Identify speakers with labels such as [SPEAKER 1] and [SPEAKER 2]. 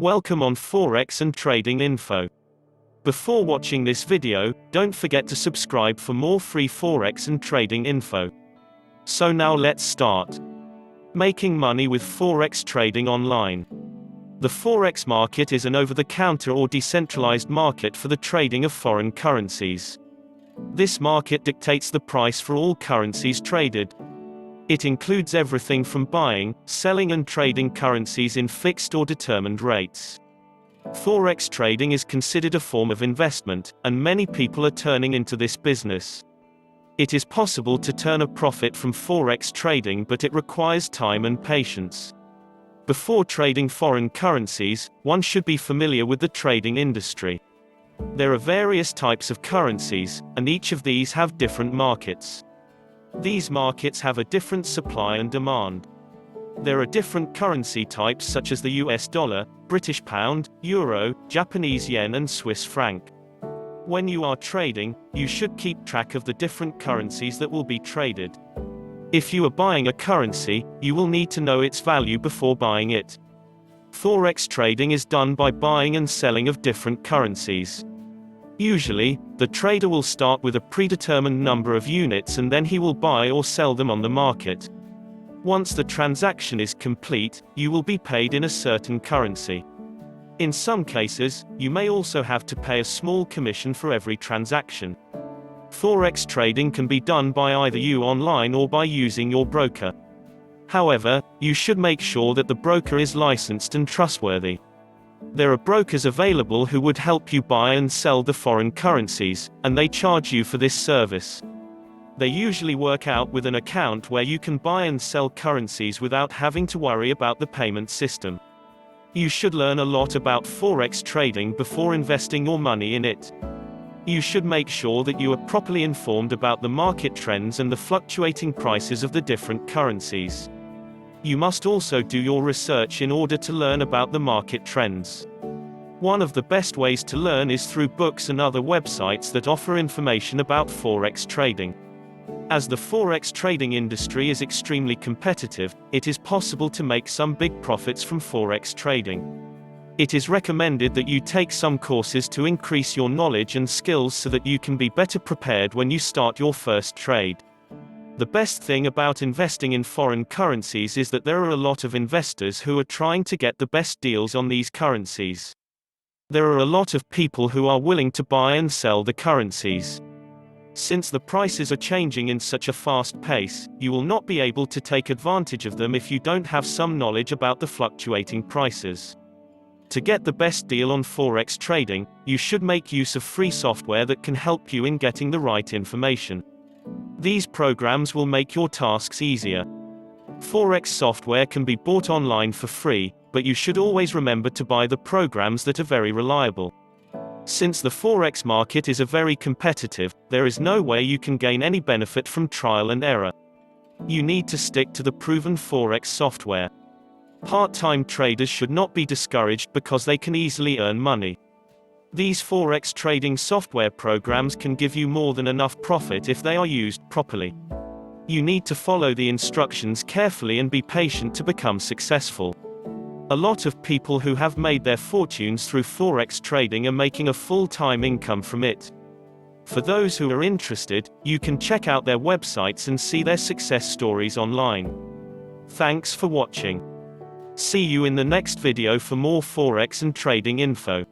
[SPEAKER 1] Welcome on Forex and Trading Info. Before watching this video, don't forget to subscribe for more free Forex and trading info. So now let's start. Making money with Forex trading online. The Forex market is an over-the-counter or decentralized market for the trading of foreign currencies. This market dictates the price for all currencies traded. It includes everything from buying, selling and trading currencies in fixed or determined rates. Forex trading is considered a form of investment, and many people are turning into this business. It is possible to turn a profit from Forex trading, but it requires time and patience. Before trading foreign currencies, one should be familiar with the trading industry. There are various types of currencies, and each of these have different markets. These markets have a different supply and demand. There are different currency types such as the US dollar, British pound, euro, Japanese yen and Swiss franc. When you are trading, you should keep track of the different currencies that will be traded. If you are buying a currency, you will need to know its value before buying it. Forex trading is done by buying and selling of different currencies. Usually, the trader will start with a predetermined number of units and then he will buy or sell them on the market. Once the transaction is complete, you will be paid in a certain currency. In some cases, you may also have to pay a small commission for every transaction. Forex trading can be done by either you online or by using your broker. However, you should make sure that the broker is licensed and trustworthy. There are brokers available who would help you buy and sell the foreign currencies, and they charge you for this service. They usually work out with an account where you can buy and sell currencies without having to worry about the payment system. You should learn a lot about Forex trading before investing your money in it. You should make sure that you are properly informed about the market trends and the fluctuating prices of the different currencies. You must also do your research in order to learn about the market trends. One of the best ways to learn is through books and other websites that offer information about Forex trading. As the Forex trading industry is extremely competitive, it is possible to make some big profits from Forex trading. It is recommended that you take some courses to increase your knowledge and skills so that you can be better prepared when you start your first trade. The best thing about investing in foreign currencies is that there are a lot of investors who are trying to get the best deals on these currencies. There are a lot of people who are willing to buy and sell the currencies. Since the prices are changing in such a fast pace, you will not be able to take advantage of them if you don't have some knowledge about the fluctuating prices. To get the best deal on Forex trading, you should make use of free software that can help you in getting the right information. These programs will make your tasks easier. Forex software can be bought online for free, but you should always remember to buy the programs that are very reliable. Since the Forex market is very competitive, there is no way you can gain any benefit from trial and error. You need to stick to the proven Forex software. Part-time traders should not be discouraged because they can easily earn money. These Forex trading software programs can give you more than enough profit if they are used properly. You need to follow the instructions carefully and be patient to become successful. A lot of people who have made their fortunes through Forex trading are making a full-time income from it. For those who are interested, you can check out their websites and see their success stories online. Thanks for watching. See you in the next video for more Forex and trading info.